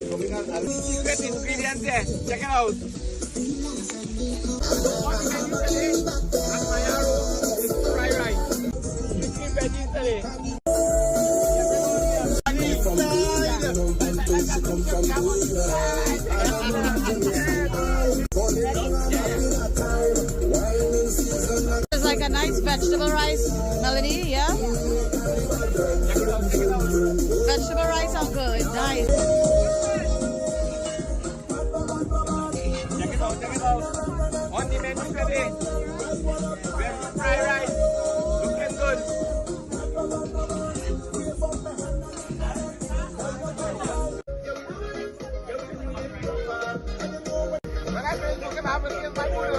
Secret ingredients there. Check it out. That's my arrow. It's fried rice. Strictly veggies today. It's like a nice vegetable rice, Melanie, yeah? Vegetable rice are good, nice. Check it out, check it out. On the menu today. Veggie fried rice. Looking good. When I say look at how many is my food,